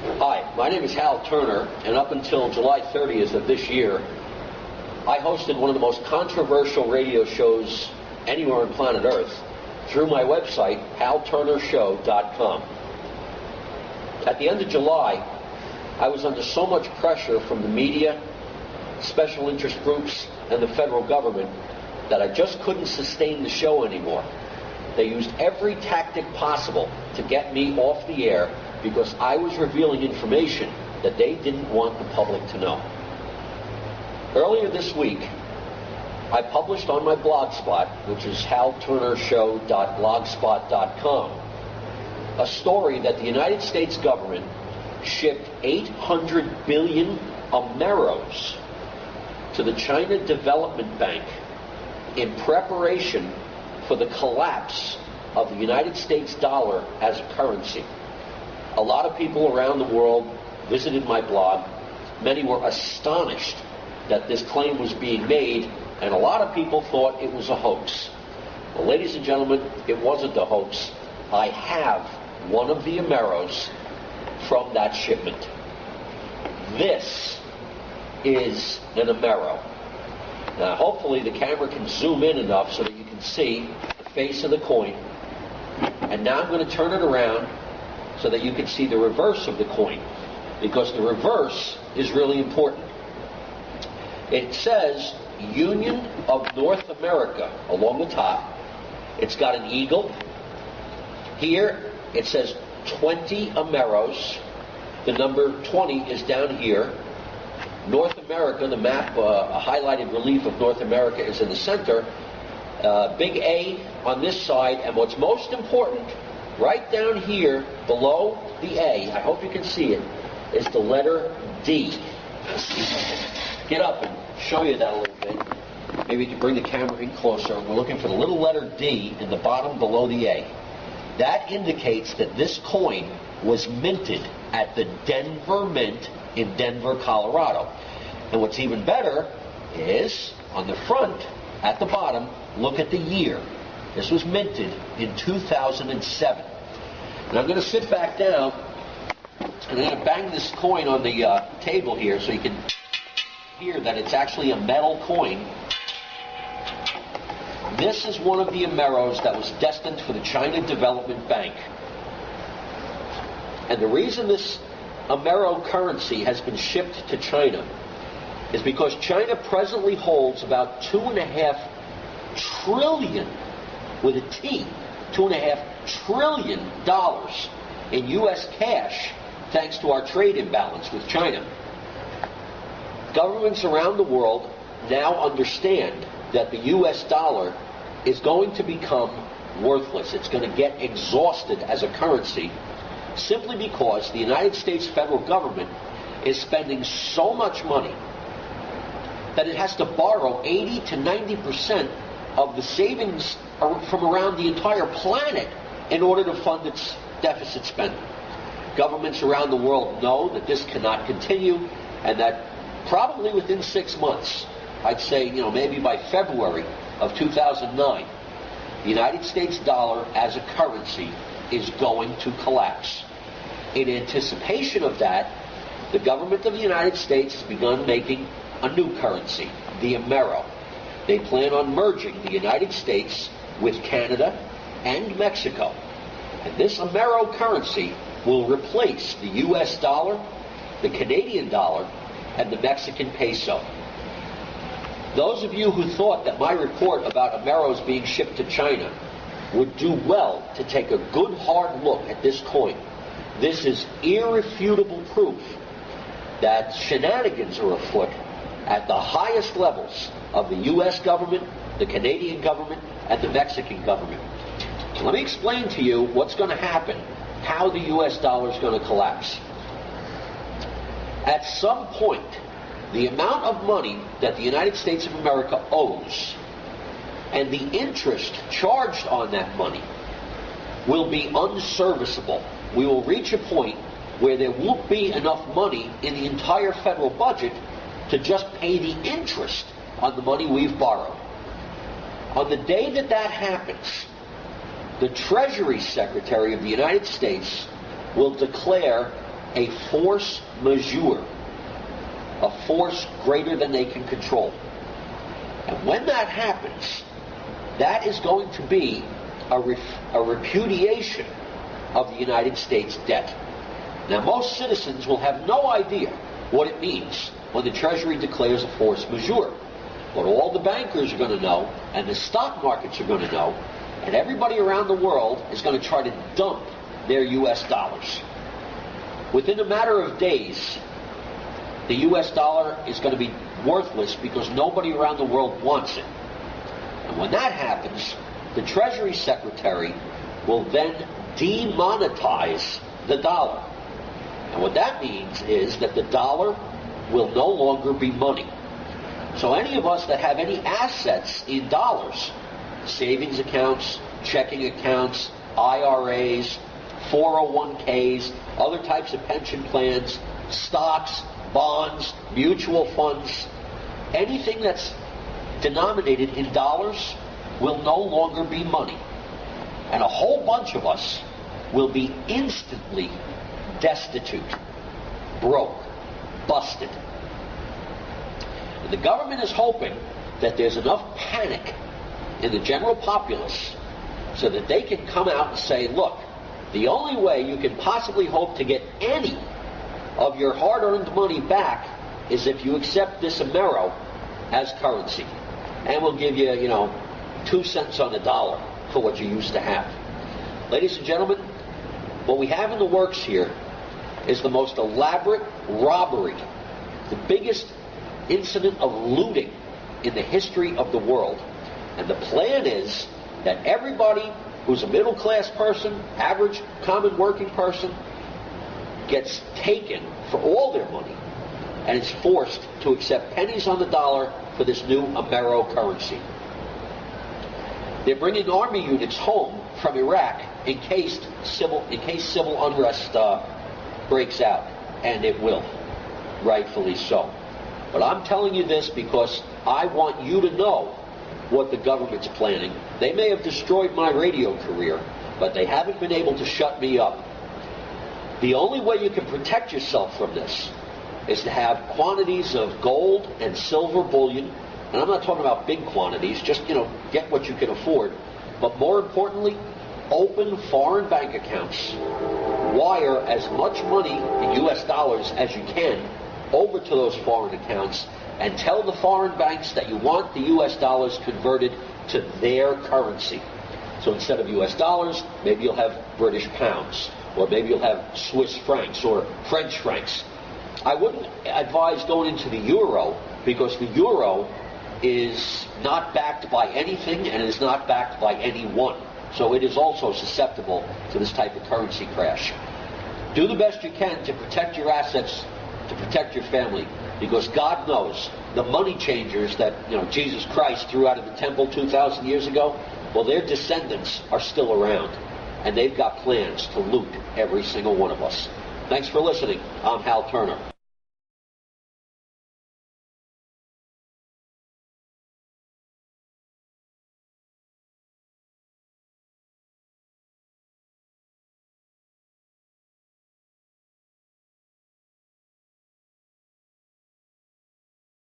Hi, my name is Hal Turner, and up until July 30th of this year, I hosted one of the most controversial radio shows anywhere on planet Earth through my website, halturnershow.com. At the end of July, I was under so much pressure from the media, special interest groups, and the federal government that I just couldn't sustain the show anymore. They used every tactic possible to get me off the air because I was revealing information that they didn't want the public to know. Earlier this week, I published on my blog spot, which is halturnershow.blogspot.com, a story that the United States government shipped 800 billion Ameros to the China Development Bank in preparation for the collapse of the United States dollar as a currency. A lot of people around the world visited my blog. Many were astonished that this claim was being made, and a lot of people thought it was a hoax. Well, ladies and gentlemen, it wasn't a hoax. I have one of the Ameros from that shipment. This is an Amero. Now, hopefully the camera can zoom in enough so that you can see the face of the coin. And now I'm going to turn it around so that you can see the reverse of the coin, because the reverse is really important. It says Union of North America along the top. It's got an eagle. Here it says 20 Ameros. The number 20 is down here. North America, the map, a highlighted relief of North America is in the center. Big A on this side, and what's most important, right down here below the A, I hope you can see it, is the letter D. Let's see if I can get up and show you that a little bit. Maybe you can bring the camera in closer. We're looking for the little letter D in the bottom below the A. That indicates that this coin was minted at the Denver Mint in Denver, Colorado. And what's even better is, on the front, at the bottom, look at the year. This was minted in 2007. And I'm going to sit back down, and I'm going to bang this coin on the table here so you can hear that it's actually a metal coin. This is one of the Ameros that was destined for the China Development Bank. And the reason this Amero currency has been shipped to China is because China presently holds about $2.5 trillion, with a T, $2.5 trillion in U.S. cash, thanks to our trade imbalance with China. Governments around the world now understand that the U.S. dollar is going to become worthless. It's going to get exhausted as a currency simply because the United States federal government is spending so much money that it has to borrow 80 to 90% of the savings from around the entire planet in order to fund its deficit spending. Governments around the world know that this cannot continue, and that probably within 6 months, I'd say, maybe by February of 2009, the United States dollar as a currency is going to collapse. In anticipation of that, the government of the United States has begun making a new currency, the Amero. They plan on merging the United States with Canada and Mexico. And this Amero currency will replace the U.S. dollar, the Canadian dollar, and the Mexican peso. Those of you who thought that my report about Ameros being shipped to China would do well to take a good hard look at this coin. This is irrefutable proof that shenanigans are afoot at the highest levels of the U.S. government, the Canadian government, and the Mexican government. So let me explain to you what's going to happen, how the U.S. dollar is going to collapse. At some point, the amount of money that the United States of America owes and the interest charged on that money will be unserviceable. We will reach a point where there won't be enough money in the entire federal budget to just pay the interest on the money we've borrowed. On the day that that happens, the Treasury Secretary of the United States will declare a force majeure, a force greater than they can control. And when that happens, that is going to be a repudiation of the United States debt. Now, most citizens will have no idea what it means when the Treasury declares a force majeure. But all the bankers are going to know, and the stock markets are going to know, and everybody around the world is going to try to dump their U.S. dollars. Within a matter of days, the U.S. dollar is going to be worthless because nobody around the world wants it. And when that happens, the Treasury Secretary will then demonetize the dollar. And what that means is that the dollar will no longer be money. So any of us that have any assets in dollars, savings accounts, checking accounts, IRAs, 401ks, other types of pension plans, stocks, bonds, mutual funds, anything that's denominated in dollars will no longer be money. And a whole bunch of us will be instantly destitute, broke, busted. And the government is hoping that there's enough panic in the general populace so that they can come out and say, look, the only way you can possibly hope to get any of your hard-earned money back is if you accept this Amero as currency. And we'll give you, 2 cents on the dollar for what you used to have. Ladies and gentlemen, what we have in the works here is the most elaborate robbery, the biggest incident of looting in the history of the world. And the plan is that everybody who's a middle-class person, average, common working person, gets taken for all their money and is forced to accept pennies on the dollar for this new Amero currency. They're bringing army units home from Iraq in case civil unrest breaks out, and it will, rightfully so. But I'm telling you this because I want you to know what the government's planning. They may have destroyed my radio career, but they haven't been able to shut me up. The only way you can protect yourself from this is to have quantities of gold and silver bullion. And I'm not talking about big quantities, just, get what you can afford. But more importantly, open foreign bank accounts. Wire as much money in U.S. dollars as you can over to those foreign accounts and tell the foreign banks that you want the U.S. dollars converted to their currency. So instead of U.S. dollars, maybe you'll have British pounds, or maybe you'll have Swiss francs or French francs. I wouldn't advise going into the euro because the euro is not backed by anything and is not backed by anyone. So it is also susceptible to this type of currency crash. Do the best you can to protect your assets, to protect your family, because God knows the money changers that Jesus Christ threw out of the temple 2,000 years ago, well, their descendants are still around, and they've got plans to loot every single one of us. Thanks for listening. I'm Hal Turner.